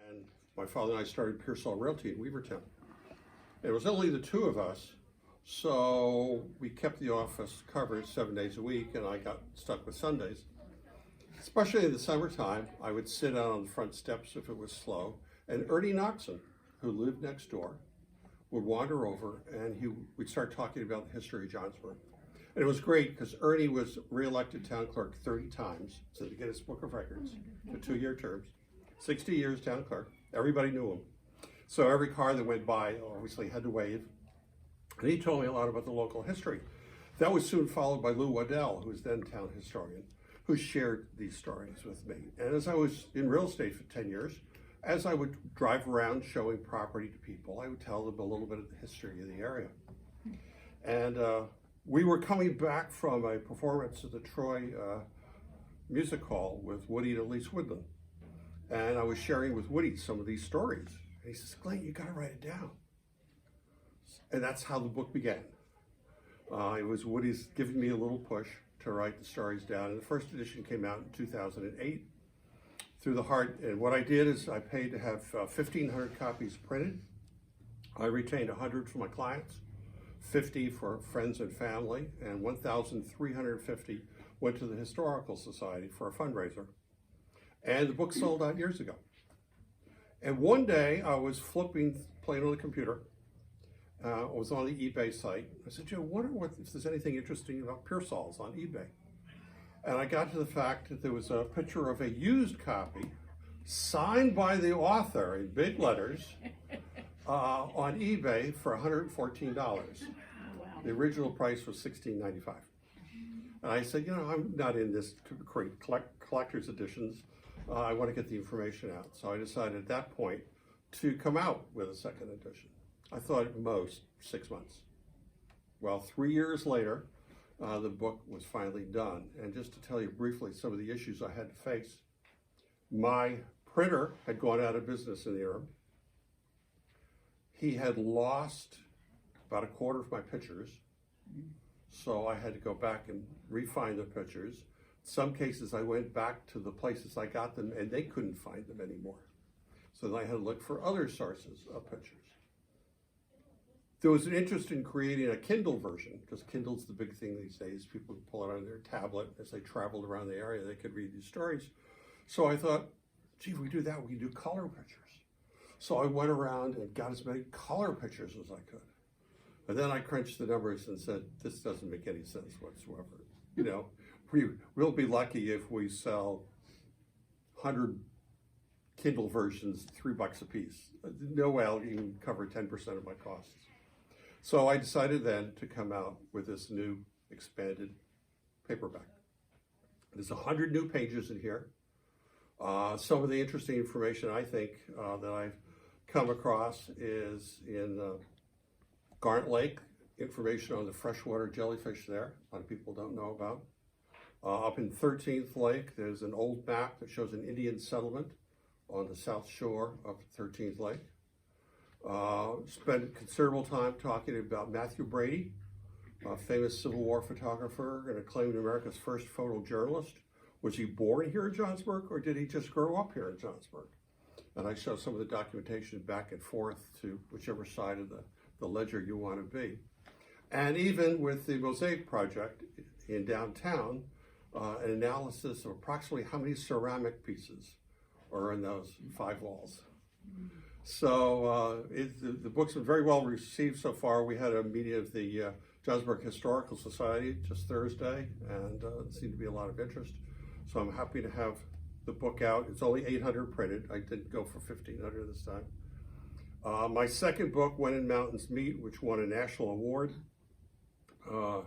And my father and I started Pearsall Realty in Weavertown. It was only the two of us, so we kept the office covered 7 days a week, and I got stuck with Sundays. Especially in the summertime, I would sit out on the front steps if it was slow, and Ernie Knoxon, who lived next door, would wander over and we'd start talking about the history of Johnsburg. And it was great because Ernie was reelected town clerk 30 times, so to get his book of records for 2-year terms, 60 years town clerk. Everybody knew him. So every car that went by obviously had to wave. And he told me a lot about the local history. That was soon followed by Lou Waddell, who was then town historian, who shared these stories with me. And as I was in real estate for 10 years, as I would drive around showing property to people, I would tell them a little bit of the history of the area. And we were coming back from a performance at the Troy Music Hall with Woody and Elise Woodland. And I was sharing with Woody some of these stories. And he says, "Glenn, you gotta write it down." And that's how the book began. It was Woody's giving me a little push to write the stories down. And the first edition came out in 2008 through the heart. And what I did is I paid to have 1,500 copies printed. I retained 100 for my clients, 50 for friends and family, and 1,350 went to the Historical Society for a fundraiser. And the book sold out years ago. And one day I was playing on the computer. I was on the eBay site. I said, "Joe, wonder if there's anything interesting about Pearsall's on eBay." And I got to the fact that there was a picture of a used copy signed by the author in big letters on eBay for $114. The original price was $16.95. And I said, I'm not in this to create collector's editions. I want to get the information out. So I decided at that point to come out with a second edition. I thought at most 6 months. Well, 3 years later, the book was finally done. And just to tell you briefly some of the issues I had to face, my printer had gone out of business in the interim. He had lost about a quarter of my pictures. So I had to go back and refine the pictures. In some cases, I went back to the places I got them and they couldn't find them anymore. So then I had to look for other sources of pictures. There was an interest in creating a Kindle version, because Kindle's the big thing these days. People would pull it on their tablet as they traveled around the area, they could read these stories. So I thought, gee, if we do that, we can do color pictures. So I went around and got as many color pictures as I could. And then I crunched the numbers and said, this doesn't make any sense whatsoever. We'll be lucky if we sell 100 Kindle versions, $3 a piece. No way I'll even cover 10% of my costs. So I decided then to come out with this new expanded paperback. There's 100 new pages in here. Some of the interesting information I think that I've come across is in Garnet Lake, information on the freshwater jellyfish there, a lot of people don't know about. Up in 13th Lake, there's an old map that shows an Indian settlement on the south shore of 13th Lake. Spent considerable time talking about Matthew Brady, a famous Civil War photographer and acclaimed America's first photojournalist. Was he born here in Johnsburg, or did he just grow up here in Johnsburg? And I show some of the documentation back and forth to whichever side of the ledger you want to be. And even with the Mosaic Project in downtown, an analysis of approximately how many ceramic pieces are in those 5 walls. So the book's been very well received so far. We had a meeting of the Johnsburg Historical Society just Thursday, and there seemed to be a lot of interest. So I'm happy to have the book out. It's only 800 printed. I didn't go for 1,500 this time. My second book, When in Mountains Meet, which won a national award. I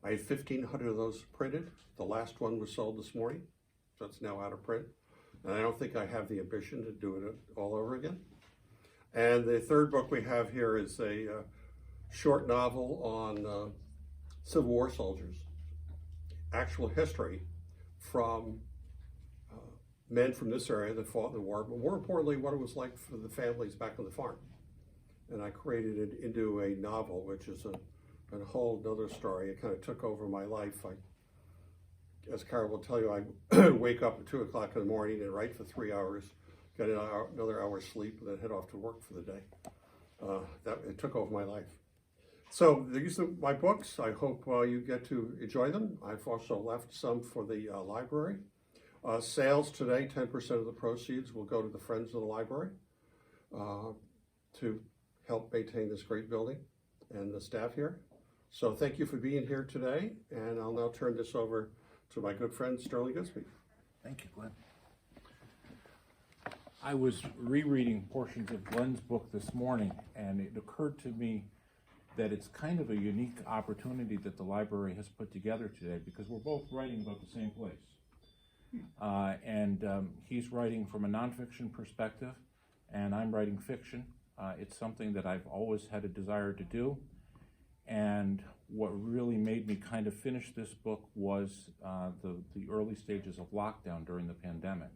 had 1,500 of those printed. The last one was sold this morning, so it's now out of print. And I don't think I have the ambition to do it all over again. And the third book we have here is a short novel on Civil War soldiers, actual history from men from this area that fought in the war, but more importantly, what it was like for the families back on the farm. And I created it into a novel, which is a whole other story. It kind of took over my life. As Carol will tell you, I wake up at 2 o'clock in the morning and write for 3 hours, get another hour's sleep, and then head off to work for the day. It took over my life. So these are my books. I hope you get to enjoy them. I've also left some for the library. Sales today, 10% of the proceeds will go to the Friends of the Library to help maintain this great building and the staff here. So thank you for being here today, and I'll now turn this over to my good friend Sterling Goodspeed. Thank you, Glenn. I was rereading portions of Glenn's book this morning, and it occurred to me that it's kind of a unique opportunity that the library has put together today, because we're both writing about the same place. He's writing from a nonfiction perspective, and I'm writing fiction. It's something that I've always had a desire to do. And what really made me kind of finish this book was the early stages of lockdown during the pandemic.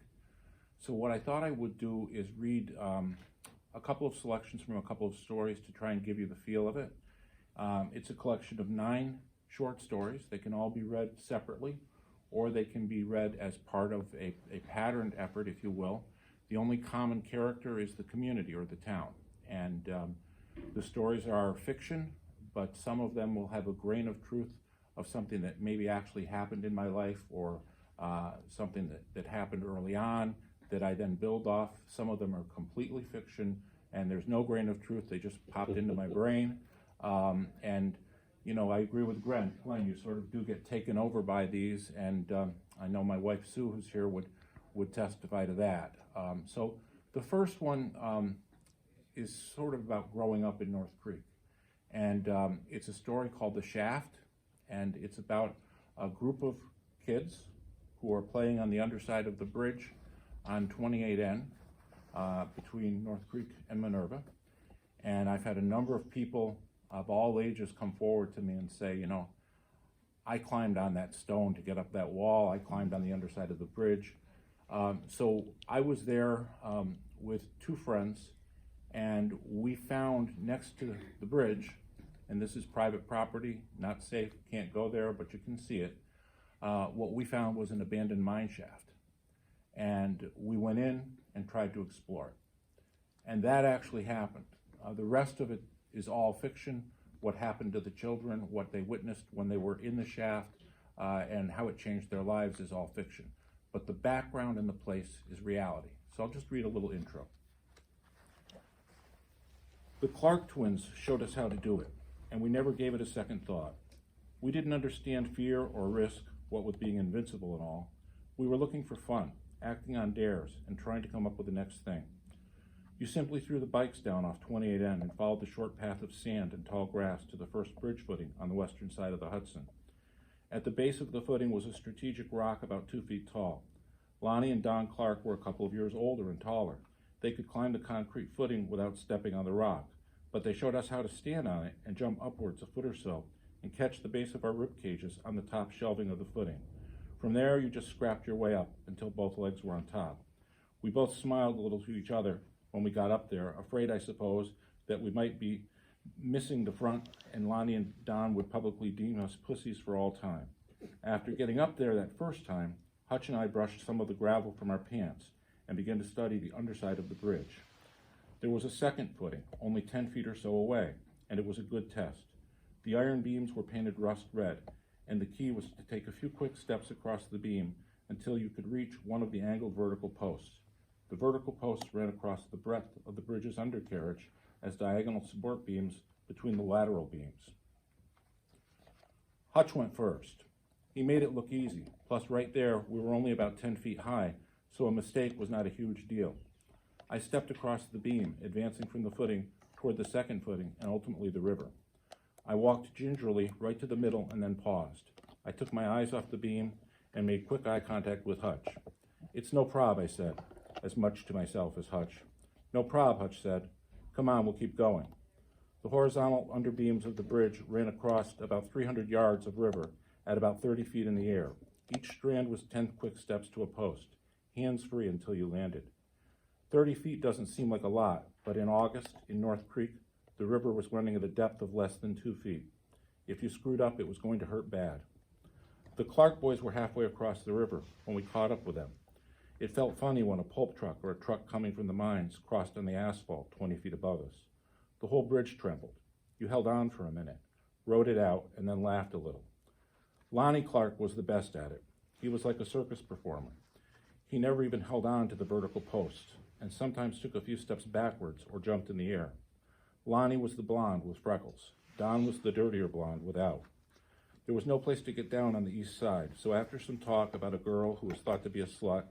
So what I thought I would do is read a couple of selections from a couple of stories to try and give you the feel of it. It's a collection of 9 short stories. They can all be read separately, or they can be read as part of a patterned effort, if you will. The only common character is the community or the town. And the stories are fiction, but some of them will have a grain of truth of something that maybe actually happened in my life, or something that happened early on that I then build off. Some of them are completely fiction, and there's no grain of truth. They just popped into my brain. You know, I agree with Glenn, you sort of do get taken over by these, and I know my wife Sue, who's here, would testify to that. So the first one is sort of about growing up in North Creek. And it's a story called The Shaft, and it's about a group of kids who are playing on the underside of the bridge on 28N between North Creek and Minerva. And I've had a number of people of all ages come forward to me and say, you know, I climbed on that stone to get up that wall. I climbed on the underside of the bridge. So I was there with 2 friends, and we found next to the bridge, and this is private property, not safe, can't go there, but you can see it. What we found was an abandoned mine shaft. And we went in and tried to explore it. And that actually happened. The rest of it is all fiction. What happened to the children, what they witnessed when they were in the shaft, and how it changed their lives is all fiction. But the background and the place is reality. So I'll just read a little intro. The Clark twins showed us how to do it, and we never gave it a second thought. We didn't understand fear or risk, what with being invincible and all. We were looking for fun, acting on dares, and trying to come up with the next thing. You simply threw the bikes down off 28N and followed the short path of sand and tall grass to the first bridge footing on the western side of the Hudson. At the base of the footing was a strategic rock about 2 feet tall. Lonnie and Don Clark were a couple of years older and taller. They could climb the concrete footing without stepping on the rock, but they showed us how to stand on it and jump upwards a foot or so and catch the base of our rib cages on the top shelving of the footing. From there, you just scrapped your way up until both legs were on top. We both smiled a little to each other when we got up there, afraid, I suppose, that we might be missing the front, and Lonnie and Don would publicly deem us pussies for all time. After getting up there that first time, Hutch and I brushed some of the gravel from our pants and began to study the underside of the bridge. There was a second footing, only 10 feet or so away, and it was a good test. The iron beams were painted rust red, and the key was to take a few quick steps across the beam until you could reach one of the angled vertical posts. The vertical posts ran across the breadth of the bridge's undercarriage as diagonal support beams between the lateral beams. Hutch went first. He made it look easy, plus right there we were only about 10 feet high, so a mistake was not a huge deal. I stepped across the beam, advancing from the footing toward the second footing and ultimately the river. I walked gingerly right to the middle and then paused. I took my eyes off the beam and made quick eye contact with Hutch. "It's no prob," I said, as much to myself as Hutch. "No prob," Hutch said. "Come on, we'll keep going." The horizontal underbeams of the bridge ran across about 300 yards of river at about 30 feet in the air. Each strand was 10 quick steps to a post, hands free until you landed. 30 feet doesn't seem like a lot, but in August, in North Creek, the river was running at a depth of less than 2 feet. If you screwed up, it was going to hurt bad. The Clark boys were halfway across the river when we caught up with them. It felt funny when a pulp truck or a truck coming from the mines crossed on the asphalt 20 feet above us. The whole bridge trembled. You held on for a minute, rode it out, and then laughed a little. Lonnie Clark was the best at it. He was like a circus performer. He never even held on to the vertical post, and sometimes took a few steps backwards or jumped in the air. Lonnie was the blonde with freckles. Don was the dirtier blonde without. There was no place to get down on the east side, so after some talk about a girl who was thought to be a slut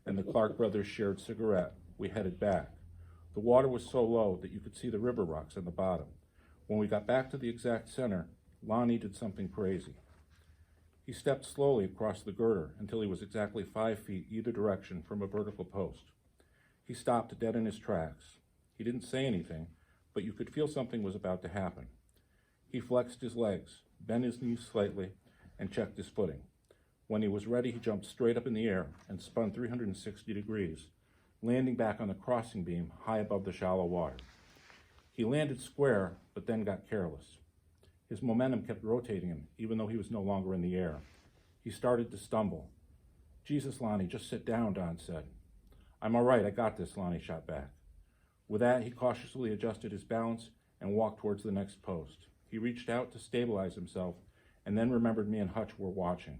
and the Clark brothers' shared cigarette, we headed back. The water was so low that you could see the river rocks on the bottom. When we got back to the exact center, Lonnie did something crazy. He stepped slowly across the girder until he was exactly 5 feet either direction from a vertical post. He stopped dead in his tracks. He didn't say anything, but you could feel something was about to happen. He flexed his legs, bent his knees slightly, and checked his footing. When he was ready, he jumped straight up in the air and spun 360 degrees, landing back on the crossing beam high above the shallow water. He landed square, but then got careless. His momentum kept rotating him, even though he was no longer in the air. He started to stumble. "Jesus, Lonnie, just sit down," Don said. "I'm all right, I got this," Lonnie shot back. With that, he cautiously adjusted his balance and walked towards the next post. He reached out to stabilize himself and then remembered me and Hutch were watching.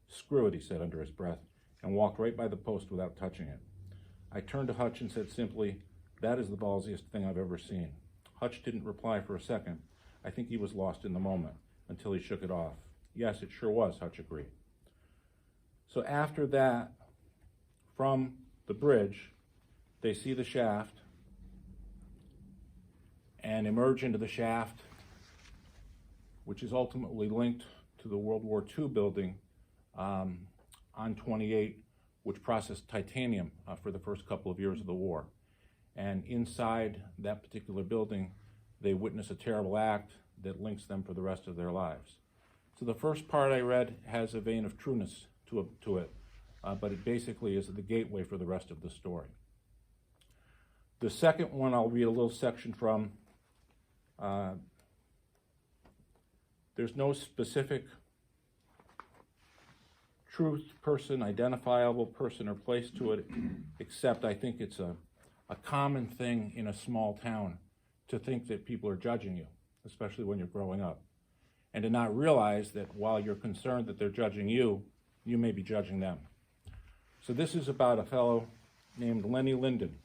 "Screw it," he said under his breath, and walked right by the post without touching it. I turned to Hutch and said simply, "That is the ballsiest thing I've ever seen." Hutch didn't reply for a second. I think he was lost in the moment, until he shook it off. "Yes, it sure was," Hutch agreed. So after that, from the bridge, they see the shaft and emerge into the shaft, which is ultimately linked to the World War II building on 28, which processed titanium for the first couple of years of the war. And inside that particular building, they witness a terrible act that links them for the rest of their lives. So the first part I read has a vein of trueness to it, but it basically is the gateway for the rest of the story. The second one I'll read a little section from. There's no specific truth, person, identifiable person or place to it, except I think it's a common thing in a small town to think that people are judging you, especially when you're growing up, and to not realize that while you're concerned that they're judging you, you may be judging them. So this is about a fellow named Lenny Linden,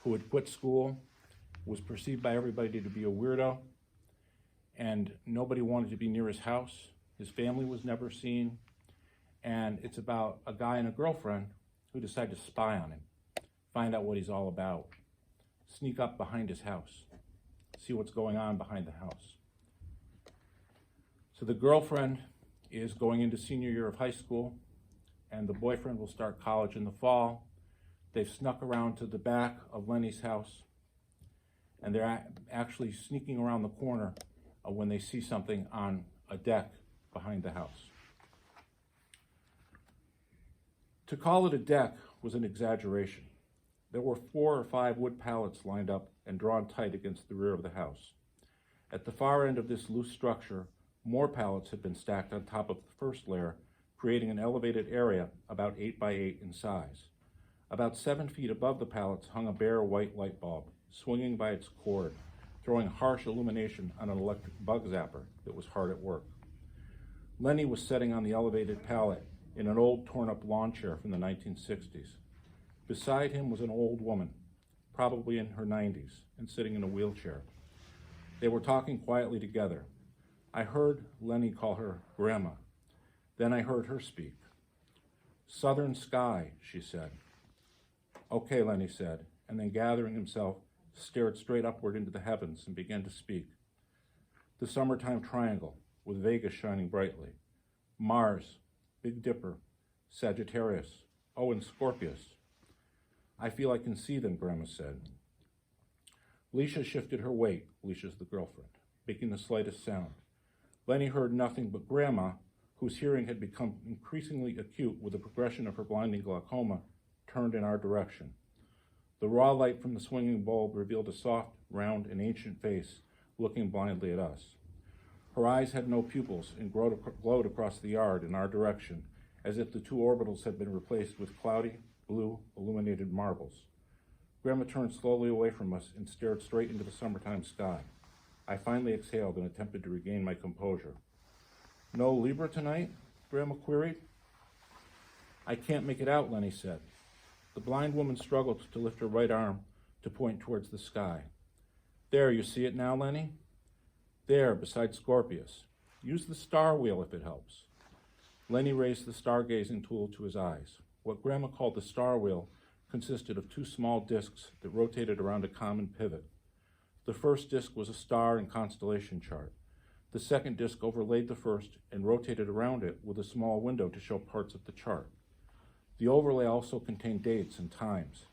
who had quit school, was perceived by everybody to be a weirdo, and nobody wanted to be near his house. His family was never seen, and it's about a guy and a girlfriend who decide to spy on him, find out what he's all about, sneak up behind his house, see what's going on behind the house. So the girlfriend is going into senior year of high school, and the boyfriend will start college in the fall. They've snuck around to the back of Lenny's house, and they're actually sneaking around the corner when they see something on a deck behind the house. To call it a deck was an exaggeration. There were 4 or 5 wood pallets lined up and drawn tight against the rear of the house. At the far end of this loose structure, more pallets had been stacked on top of the first layer, creating an elevated area about 8 by 8 in size. About 7 feet above the pallets hung a bare white light bulb, swinging by its cord, throwing harsh illumination on an electric bug zapper that was hard at work. Lenny was sitting on the elevated pallet in an old torn-up lawn chair from the 1960s. Beside him was an old woman, probably in her 90s, and sitting in a wheelchair. They were talking quietly together. I heard Lenny call her Grandma. Then I heard her speak. "Southern sky," she said. "Okay," Lenny said, and then gathering himself, stared straight upward into the heavens and began to speak. "The summertime triangle, with Vegas shining brightly. Mars, Big Dipper, Sagittarius, oh, and Scorpius. I feel I can see them," Grandma said. Leisha shifted her weight, Leisha's the girlfriend, making the slightest sound. Lenny heard nothing, but Grandma, whose hearing had become increasingly acute with the progression of her blinding glaucoma, turned in our direction. The raw light from the swinging bulb revealed a soft, round, and ancient face looking blindly at us. Her eyes had no pupils and glowed across the yard in our direction, as if the 2 orbitals had been replaced with cloudy, blue, illuminated marbles. Grandma turned slowly away from us and stared straight into the summertime sky. I finally exhaled and attempted to regain my composure. No Libra tonight? Grandma queried. I can't make it out, Lenny said. The blind woman struggled to lift her right arm to point towards the sky. There, you see it now, Lenny? There, beside Scorpius. Use the star wheel if it helps. Lenny raised the stargazing tool to his eyes. What Grandma called the star wheel consisted of two small discs that rotated around a common pivot. The first disc was a star and constellation chart. The second disc overlaid the first and rotated around it with a small window to show parts of the chart. The overlay also contained dates and times.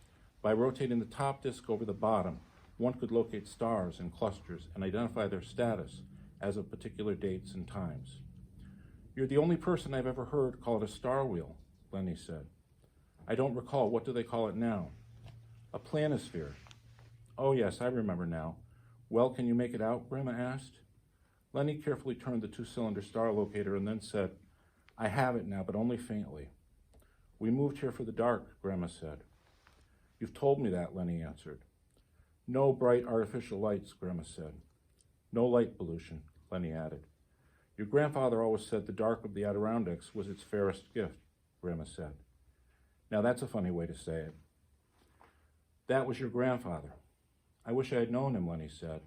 By rotating the top disc over the bottom, one could locate stars and clusters and identify their status as of particular dates and times. You're the only person I've ever heard call it a star wheel, Lenny said. I don't recall. What do they call it now? A planisphere. Oh, yes, I remember now. Well, can you make it out? Grandma asked. Lenny carefully turned the two-cylinder star locator and then said, I have it now, but only faintly. We moved here for the dark, Grandma said. You've told me that, Lenny answered. No bright artificial lights, Grandma said. No light pollution, Lenny added. Your grandfather always said the dark of the Adirondacks was its fairest gift, Grandma said. Now that's a funny way to say it. That was your grandfather. I wish I had known him, Lenny said.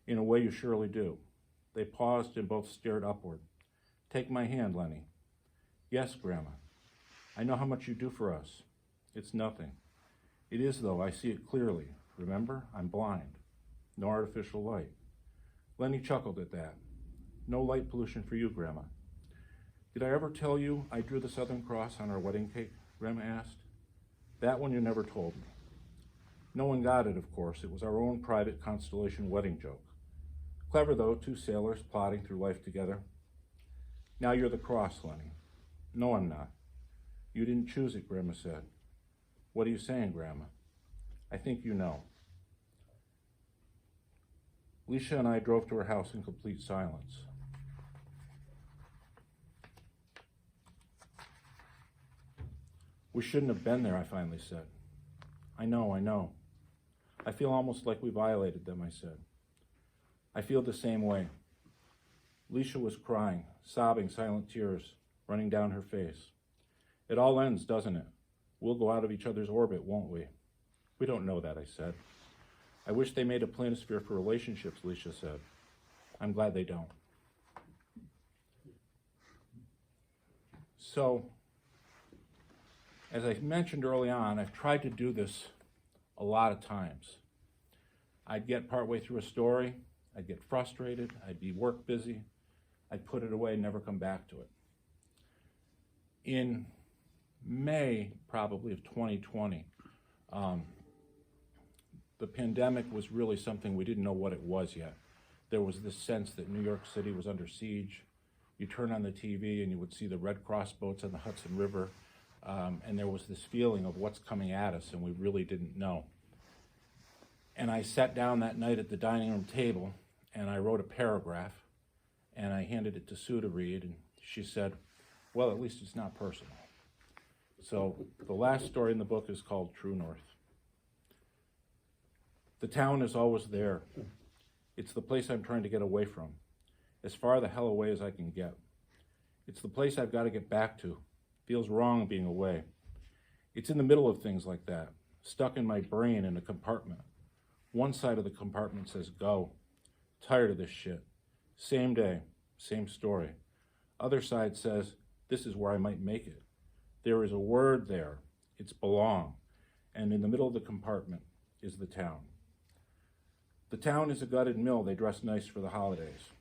In a way you surely do. They paused and both stared upward. Take my hand, Lenny. Yes, Grandma. I know how much you do for us. It's nothing. It is, though. I see it clearly. Remember, I'm blind. No artificial light. Lenny chuckled at that. No light pollution for you, Grandma. Did I ever tell you I drew the Southern Cross on our wedding cake? Grandma asked. That one you never told me. No one got it, of course. It was our own private constellation wedding joke. Clever, though, two sailors plodding through life together. Now you're the cross, Lenny. No, I'm not. You didn't choose it, Grandma said. What are you saying, Grandma? I think you know. Leisha and I drove to her house in complete silence. We shouldn't have been there, I finally said. I know. I feel almost like we violated them, I said. I feel the same way. Leisha was crying, sobbing silent tears running down her face. It all ends, doesn't it? We'll go out of each other's orbit, won't we? We don't know that, I said. I wish they made a planisphere for relationships, Leisha said. I'm glad they don't. So, as I mentioned early on, I've tried to do this a lot of times. I'd get partway through a story, I'd get frustrated, I'd be work busy, I'd put it away and never come back to it. In May, probably, of 2020, the pandemic was really something we didn't know what it was yet. There was this sense that New York City was under siege. You turn on the TV and you would see the Red Cross boats on the Hudson River, and there was this feeling of what's coming at us, and we really didn't know. And I sat down that night at the dining room table, and I wrote a paragraph, and I handed it to Sue to read, and she said, well, at least it's not personal. So the last story in the book is called True North. The town is always there. It's the place I'm trying to get away from, as far the hell away as I can get. It's the place I've got to get back to. Feels wrong being away. It's in the middle of things like that, stuck in my brain in a compartment. One side of the compartment says go. Tired of this shit. Same day, same story. Other side says this is where I might make it. There is a word there. It's belong. And in the middle of the compartment is the town. The town is a gutted mill. They dress nice for the holidays.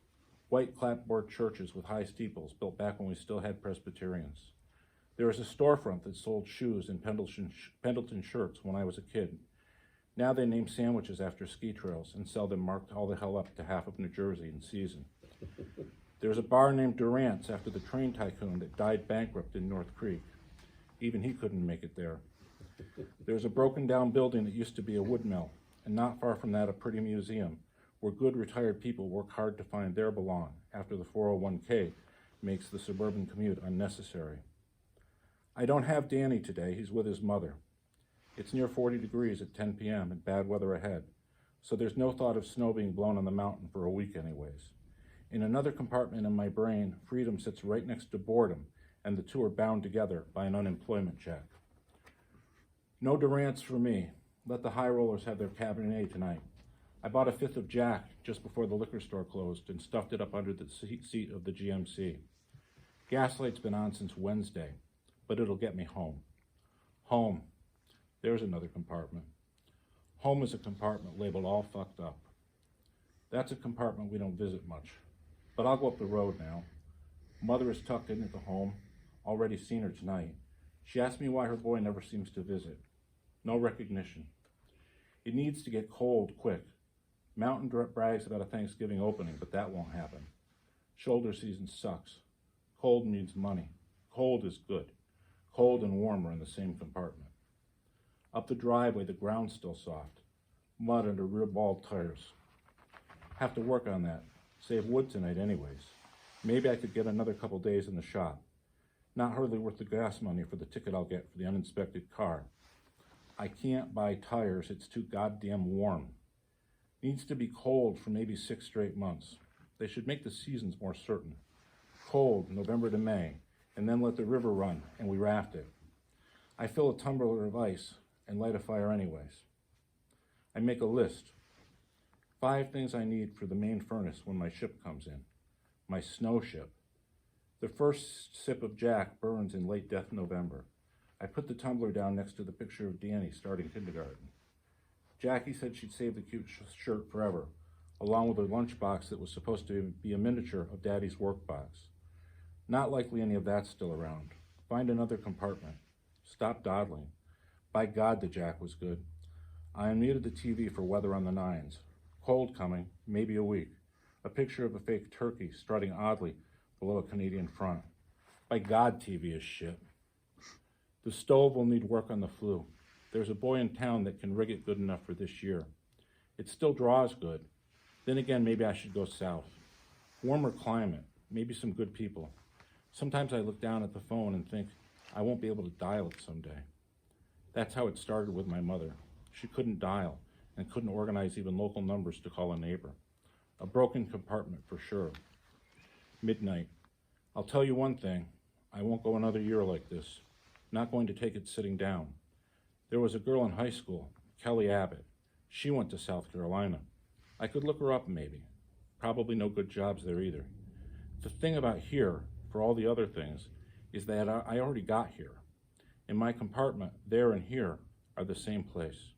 White clapboard churches with high steeples built back when we still had Presbyterians. There is a storefront that sold shoes and Pendleton shirts when I was a kid. Now they name sandwiches after ski trails and sell them marked all the hell up to half of New Jersey in season. There's a bar named Durant's after the train tycoon that died bankrupt in North Creek. Even he couldn't make it there. There's a broken down building that used to be a wood mill, and not far from that a pretty museum where good retired people work hard to find their belong after the 401k makes the suburban commute unnecessary. I don't have Danny today, he's with his mother. It's near 40 degrees at 10 p.m. and bad weather ahead, so there's no thought of snow being blown on the mountain for a week anyways. In another compartment in my brain, freedom sits right next to boredom, and the two are bound together by an unemployment check. No Durants for me. Let the high rollers have their Cabernet tonight. I bought a fifth of Jack just before the liquor store closed and stuffed it up under the seat of the GMC. Gaslight's been on since Wednesday, but it'll get me home. Home. There's another compartment. Home is a compartment labeled all fucked up. That's a compartment we don't visit much, but I'll go up the road now. Mother is tucked in at the home. Already seen her tonight. She asked me why her boy never seems to visit. No recognition. It needs to get cold quick. Mountain brags about a Thanksgiving opening, but that won't happen. Shoulder season sucks. Cold means money. Cold is good. Cold and warm are in the same compartment. Up the driveway, the ground's still soft. Mud under rear bald tires. Have to work on that. Save wood tonight anyways. Maybe I could get another couple days in the shop. Not hardly worth the gas money for the ticket I'll get for the uninspected car. I can't buy tires, it's too goddamn warm. Needs to be cold for maybe 6 straight months. They should make the seasons more certain. Cold, November to May, and then let the river run and we raft it. I fill a tumbler of ice and light a fire anyways. I make a list. 5 things I need for the main furnace when my ship comes in. My snow ship. The first sip of Jack burns in late death November. I put the tumbler down next to the picture of Danny starting kindergarten. Jackie said she'd save the cute shirt forever, along with a lunchbox that was supposed to be a miniature of Daddy's work box. Not likely any of that's still around. Find another compartment. Stop dawdling. By God, the Jack was good. I unmuted the TV for weather on the 9s. Cold coming, maybe a week. A picture of a fake turkey strutting oddly below a Canadian front. By God, TV is shit. The stove will need work on the flue. There's a boy in town that can rig it good enough for this year. It still draws good. Then again, maybe I should go south. Warmer climate, maybe some good people. Sometimes I look down at the phone and think, I won't be able to dial it someday. That's how it started with my mother. She couldn't dial and couldn't organize even local numbers to call a neighbor. A broken compartment for sure. Midnight. I'll tell you one thing, I won't go another year like this. Not going to take it sitting down. There was a girl in high school, Kelly Abbott. She went to South Carolina. I could look her up maybe. Probably no good jobs there either. The thing about here, for all the other things, is that I already got here. In my compartment, there and here are the same place.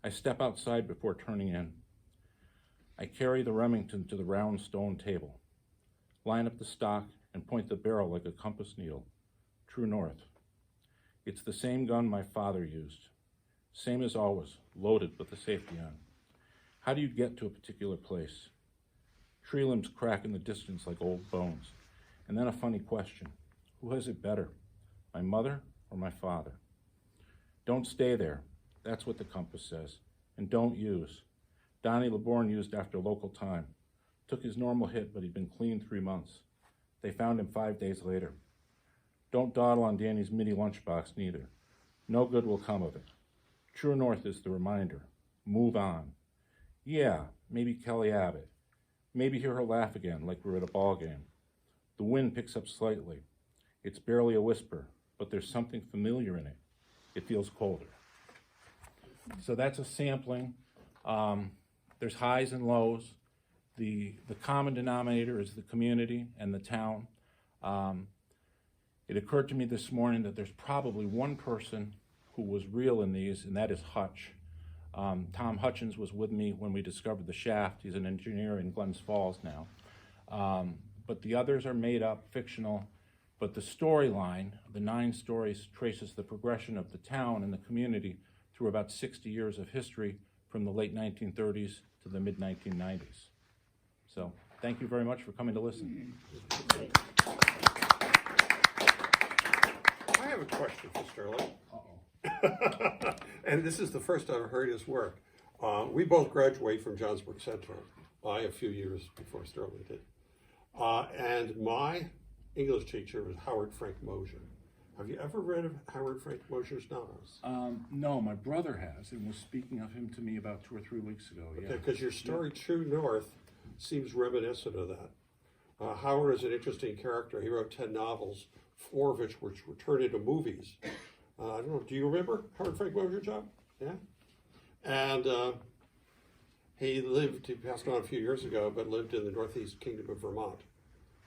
I step outside before turning in. I carry the Remington to the round stone table. Line up the stock and point the barrel like a compass needle. True north. It's the same gun my father used. Same as always, loaded with the safety on. How do you get to a particular place? Tree limbs crack in the distance like old bones. And then a funny question. Who has it better, my mother or my father? Don't stay there. That's what the compass says. And don't use. Donnie LeBourne used after local time. Took his normal hit, but he'd been clean 3 months. They found him 5 days later. Don't dawdle on Danny's mini lunchbox neither. No good will come of it. True north is the reminder. Move on. Yeah, maybe Kelly Abbott. Maybe hear her laugh again like we're at a ball game. The wind picks up slightly. It's barely a whisper, but there's something familiar in it. It feels colder. So that's a sampling. There's highs and lows. The common denominator is the community and the town. It occurred to me this morning that there's probably one person who was real in these, and that is Hutch. Tom Hutchins was with me when we discovered the shaft. He's an engineer in Glens Falls now. But the others are made up, fictional. But the storyline, the 9 stories, traces the progression of the town and the community through about 60 years of history from the late 1930s to the mid-1990s. So thank you very much for coming to listen. I have a question for Sterling. And this is the first I've heard his work. We both graduated from Johnsburg Central. I a few years before Sterling did. And my English teacher was Howard Frank Mosier. Have you ever read of Howard Frank Mosher's novels? No, my brother has, and was speaking of him to me about 2 or 3 weeks ago. Yeah. Okay, because your story, True North, seems reminiscent of that. Howard is an interesting character. He wrote 10 novels, 4 of which were turned into movies. I don't know, do you remember Howard Frank Mosher, John? Yeah? And he passed on a few years ago, but lived in the Northeast Kingdom of Vermont.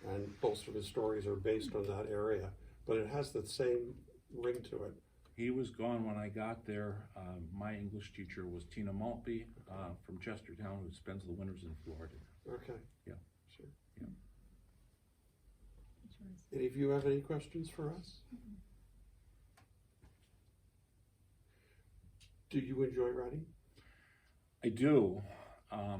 And most of his stories are based on that area. But it has the same ring to it. He was gone when I got there. My English teacher was Tina Maltby from Chestertown, who spends the winters in Florida. Okay. Yeah. Sure. Yeah. Any of you have any questions for us? Do you enjoy writing? I do. I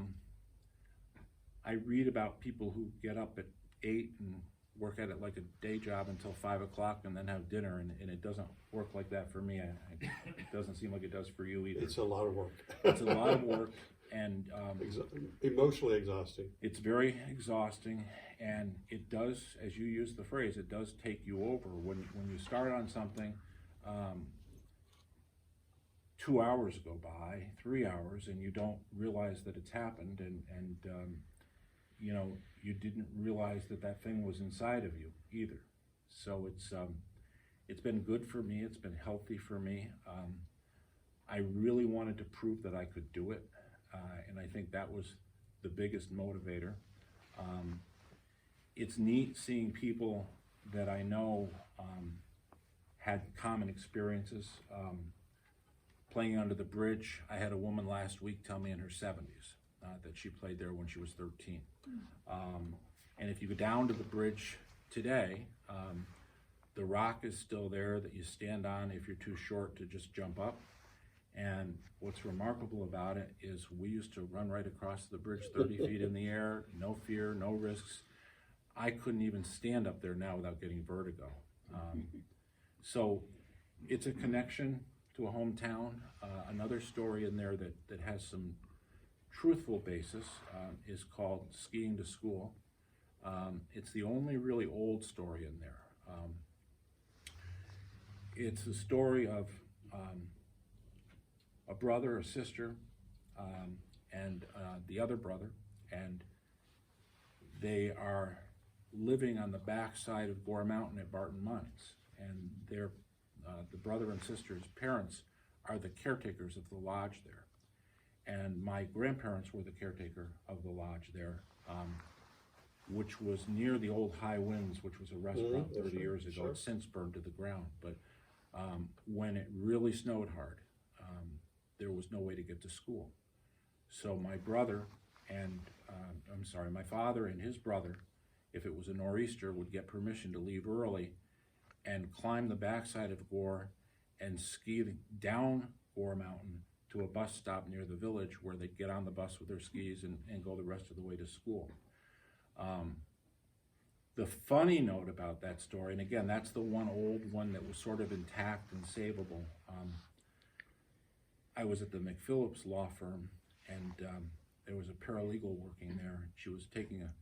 read about people who get up at 8 and work at it like a day job until 5 o'clock and then have dinner, and it doesn't work like that for me. It doesn't seem like it does for you either. It's a lot of work. It's a lot of work, and emotionally exhausting. It's very exhausting, and it does, as you use the phrase, it does take you over. When you start on something, 2 hours go by, 3 hours, and you don't realize that it's happened, and you know, you didn't realize that thing was inside of you either. So it's been good for me. It's been healthy for me. I really wanted to prove that I could do it, and I think that was the biggest motivator. It's neat seeing people that I know had common experiences. Playing under the bridge, I had a woman last week tell me in her 70s that she played there when she was 13. And if you go down to the bridge today, the rock is still there that you stand on if you're too short to just jump up. And what's remarkable about it is we used to run right across the bridge 30 feet in the air, no fear, no risks. I couldn't even stand up there now without getting vertigo. So it's a connection to a hometown. Another story in there that has some truthful basis is called Skiing to School. It's the only really old story in there. It's a story of a brother, a sister, and the other brother, and they are living on the backside of Gore Mountain at Barton Mines, and they're the brother and sister's parents are the caretakers of the lodge there. And my grandparents were the caretaker of the lodge there, which was near the old High Winds, which was a restaurant 30 years ago. Sure. It's since burned to the ground. But when it really snowed hard, there was no way to get to school. So my father and his brother, if it was a nor'easter, would get permission to leave early and climb the backside of Gore and ski down Gore Mountain to a bus stop near the village where they'd get on the bus with their skis and go the rest of the way to school. The funny note about that story, and again, that's the one old one that was sort of intact and savable. I was at the McPhillips law firm, and there was a paralegal working there. She was taking a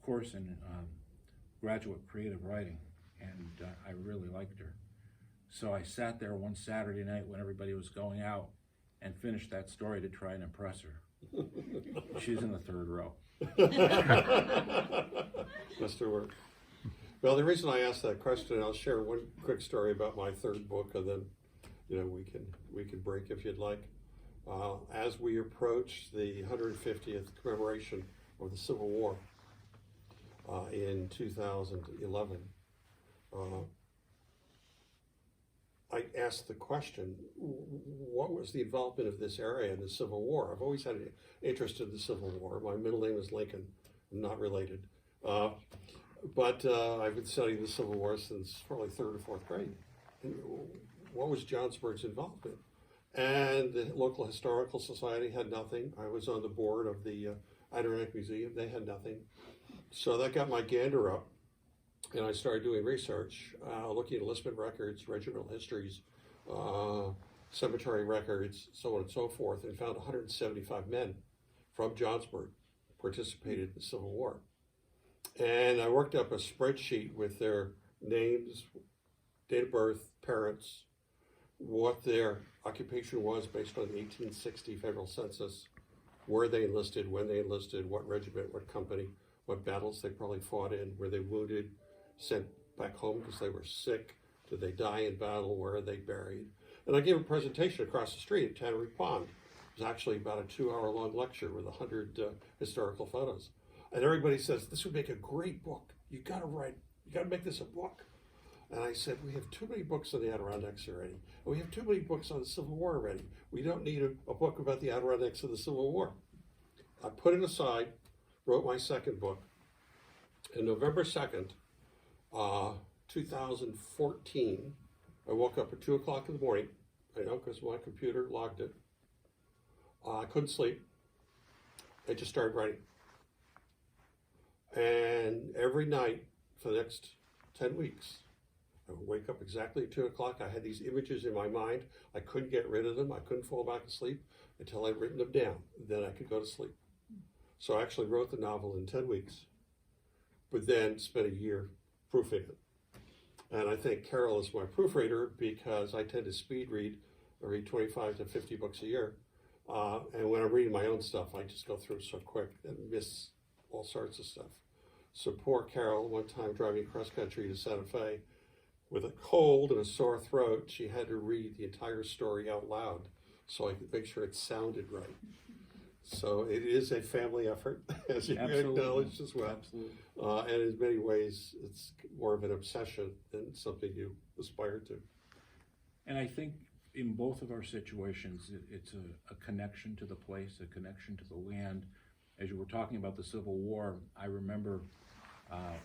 course in graduate creative writing, and I really liked her. So I sat there one Saturday night when everybody was going out and finished that story to try and impress her. She's in the third row. Must have worked. Well, the reason I asked that question, I'll share one quick story about my third book, and then we can break if you'd like. As we approach the 150th commemoration of the Civil War in 2011, I asked the question, what was the involvement of this area in the Civil War? I've always had an interest in the Civil War. My middle name is Lincoln. I'm not related. But I've been studying the Civil War since probably 3rd or 4th grade. And what was Johnsburg's involvement? And the local historical society had nothing. I was on the board of the Adirondack Museum. They had nothing. So that got my gander up. And I started doing research, looking at enlistment records, regimental histories, cemetery records, so on and so forth, and found 175 men from Johnsburg participated in the Civil War. And I worked up a spreadsheet with their names, date of birth, parents, what their occupation was based on the 1860 federal census, where they enlisted, when they enlisted, what regiment, what company, what battles they probably fought in, were they wounded, sent back home because they were sick, did they die in battle, where are they buried? And I gave a presentation across the street at Tannery Pond. It was actually about a 2-hour-long lecture with 100 historical photos. And everybody says, this would make a great book. You gotta make this a book. And I said, we have too many books on the Adirondacks already. And we have too many books on the Civil War already. We don't need a book about the Adirondacks of the Civil War. I put it aside, wrote my second book. And November 2nd, 2014, I woke up at 2 o'clock in the morning, I know because my computer logged it. I couldn't sleep. I just started writing. And every night for the next 10 weeks, I would wake up exactly at 2 o'clock. I had these images in my mind. I couldn't get rid of them. I couldn't fall back asleep until I'd written them down. Then I could go to sleep. So I actually wrote the novel in 10 weeks, but then spent a year proofing it. And I think Carol is my proofreader because I tend to speed read. I read 25 to 50 books a year. And when I'm reading my own stuff, I just go through so quick and miss all sorts of stuff. So poor Carol, one time driving cross country to Santa Fe with a cold and a sore throat, she had to read the entire story out loud so I could make sure it sounded right. So it is a family effort, as you acknowledged as well. Absolutely. And in many ways, it's more of an obsession than something you aspire to. And I think in both of our situations, it's a connection to the place, a connection to the land. As you were talking about the Civil War, I remember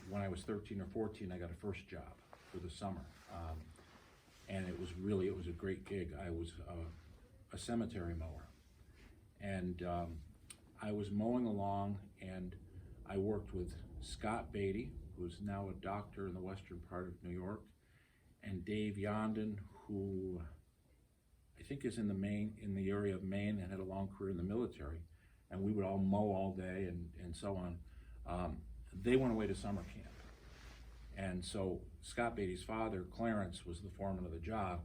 when I was 13 or 14, I got a first job for the summer. And it was a great gig. I was a cemetery mower. And I was mowing along, and I worked with Scott Beatty, who's now a doctor in the western part of New York, and Dave Yondon, who I think is in the area of Maine and had a long career in the military. And we would all mow all day and so on. They went away to summer camp. And so Scott Beatty's father, Clarence, was the foreman of the job.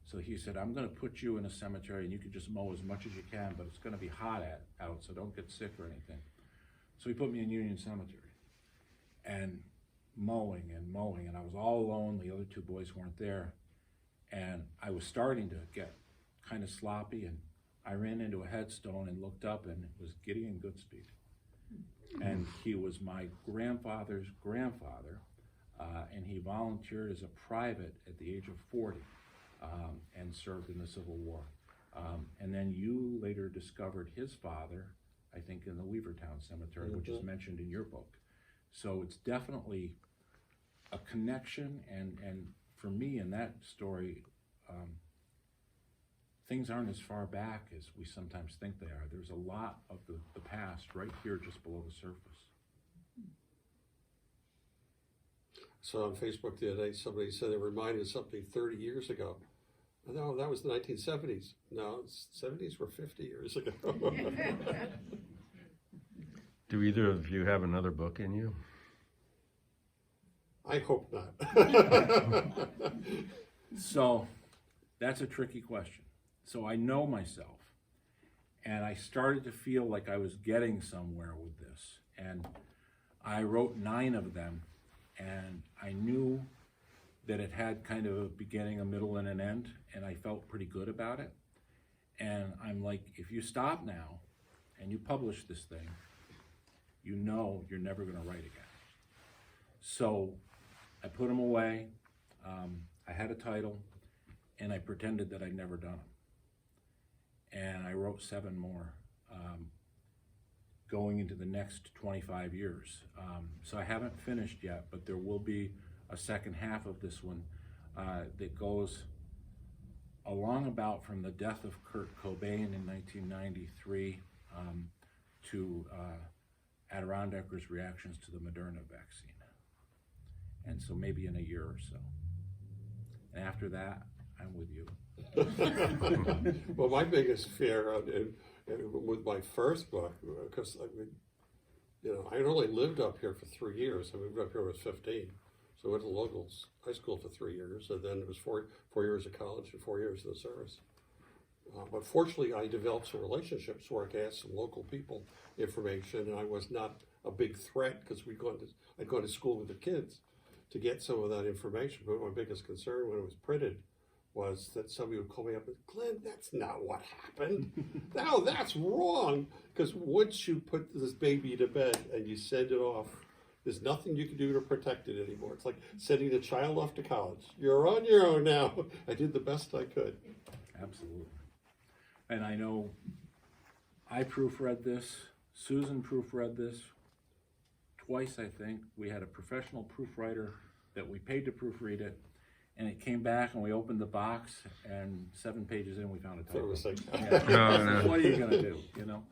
So he said, I'm going to put you in a cemetery and you can just mow as much as you can, but it's going to be hot out, so don't get sick or anything. So he put me in Union Cemetery and mowing, and I was all alone. The other two boys weren't there. And I was starting to get kind of sloppy, and I ran into a headstone and looked up, and it was Gideon Goodspeed. And he was my grandfather's grandfather, and he volunteered as a private at the age of 40. And served in the Civil War. And then you later discovered his father, I think, in the Weavertown Cemetery, which is mentioned in your book. So it's definitely a connection, and for me in that story, things aren't as far back as we sometimes think they are. There's a lot of the past right here just below the surface. So on Facebook the other day, somebody said they reminded of something 30 years ago. No, that was the 1970s. No, 70s were 50 years ago. Do either of you have another book in you? I hope not. So that's a tricky question. So I know myself, and I started to feel like I was getting somewhere with this. And I wrote 9 of them, and I knew that it had kind of a beginning, a middle, and an end, and I felt pretty good about it. And I'm like, if you stop now and you publish this thing, you know you're never going to write again. So I put them away. I had a title, and I pretended that I'd never done them. And I wrote 7 more going into the next 25 years. So I haven't finished yet, but there will be a second half of this one that goes along about from the death of Kurt Cobain in 1993 to Adirondackers' reactions to the Moderna vaccine. And so maybe in a year or so. And after that, I'm with you. Well, my fear with my first book, because I had only lived up here for 3 years. I moved up here when I was 15. So I went to local high school for 3 years, and then it was four years of college and 4 years in the service. But fortunately, I developed some relationships where I could ask some local people information, and I was not a big threat because I'd gone to school with the kids to get some of that information. But my biggest concern when it was printed was that somebody would call me up and, Glenn, that's not what happened. No, that's wrong. Because once you put this baby to bed and you send it off, there's nothing you can do to protect it anymore. It's like sending a child off to college. You're on your own now. I did the best I could. Absolutely. And I know I proofread this, Susan proofread this twice, I think. We had a professional proofwriter that we paid to proofread it, and it came back and we opened the box, and 7 pages in we found a So it typo. was like, Yeah. What are you gonna do, you know?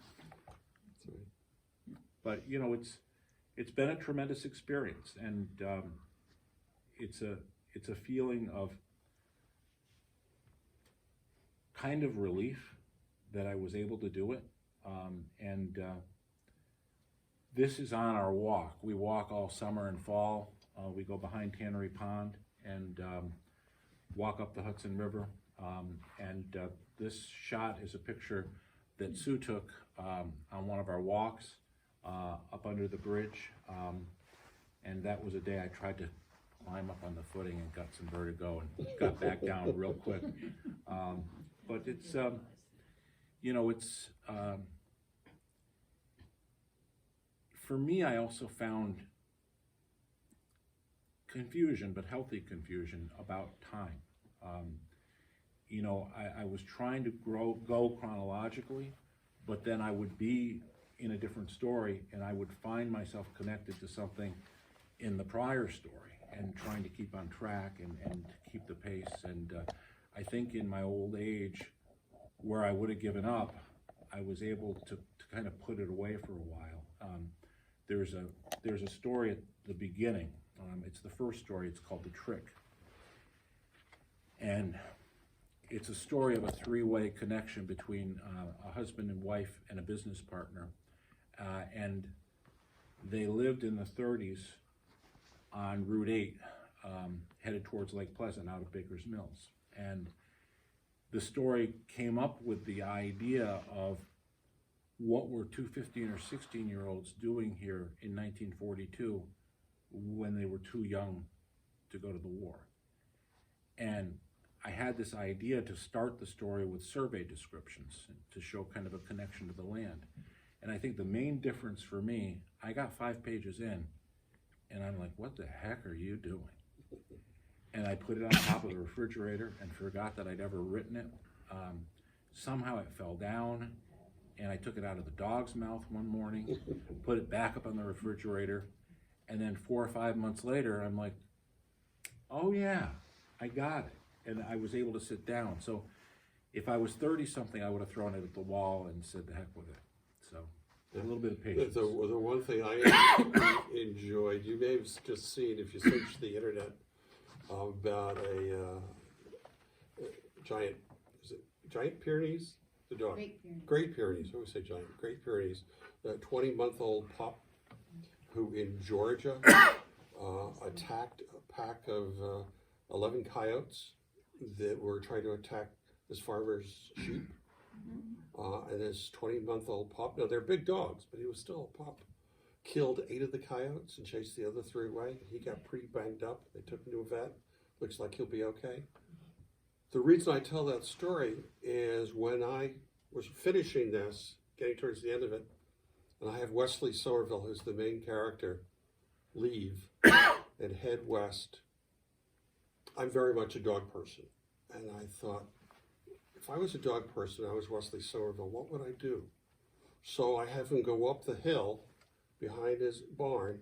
But you know, it's been a tremendous experience, and it's a feeling of kind of relief that I was able to do it, and this is on our walk. We walk all summer and fall. We go behind Tannery Pond and walk up the Hudson River, and this shot is a picture that Sue took on one of our walks up under the bridge, and that was a day I tried to climb up on the footing and got some vertigo and got back down real quick. But it's, you know, it's, for me, I also found confusion, but healthy confusion about time. You know, I was trying to go chronologically, but then I would be in a different story and I would find myself connected to something in the prior story and trying to keep on track and keep the pace. And I think in my old age, where I would have given up, I was able to kind of put it away for a while. There's a story at the beginning. It's the first story. It's called The Trick. And it's a story of a three-way connection between a husband and wife and a business partner. And they lived in the 30s on Route 8, headed towards Lake Pleasant out of Baker's Mills. And the story came up with the idea of what were two 15 or 16-year-olds doing here in 1942 when they were too young to go to the war. And I had this idea to start the story with survey descriptions to show kind of a connection to the land. And I think the main difference for me, I got 5 pages in, and I'm like, what the heck are you doing? And I put it on top of the refrigerator and forgot that I'd ever written it. Somehow it fell down, and I took it out of the dog's mouth one morning, put it back up on the refrigerator, and then 4 or 5 months later, I'm like, oh yeah, I got it. And I was able to sit down. So if I was 30-something, I would have thrown it at the wall and said, the heck with it. So a little bit of patience. The one thing I enjoyed, you may have just seen if you search the internet about a giant, is it giant Pyrenees? The dog. Great Pyrenees. I always say giant. Great Pyrenees. The 20-month-old pup who in Georgia attacked a pack of 11 coyotes that were trying to attack this farmer's sheep. And this 20-month-old pup, now they're big dogs, but he was still a pup, killed 8 of the coyotes and chased the other 3 away. He got pretty banged up. They took him to a vet. Looks like he'll be okay. The reason I tell that story is when I was finishing this, getting towards the end of it, and I have Wesley Somerville, who's the main character, leave and head west. I'm very much a dog person, and I thought, if I was a dog person, I was Wesley Somerville, what would I do? So I have him go up the hill behind his barn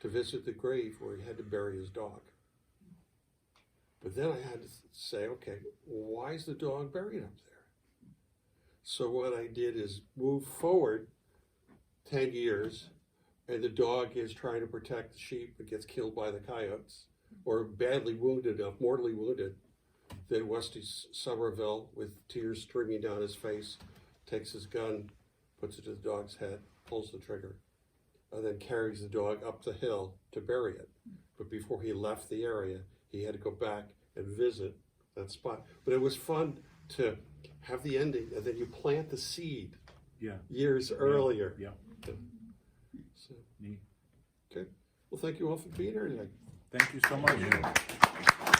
to visit the grave where he had to bury his dog. But then I had to say, okay, why is the dog buried up there? So what I did is move forward 10 years, and the dog is trying to protect the sheep but gets killed by the coyotes, or badly wounded enough, mortally wounded, that Wesley Somerville, with tears streaming down his face, takes his gun, puts it to the dog's head, pulls the trigger, and then carries the dog up the hill to bury it. but before he left the area, he had to go back and visit that spot. But it was fun to have the ending, and then you plant the seed Yeah. years earlier. Yeah. So, Neat. okay. Well, thank you all for being here today. Thank you so much.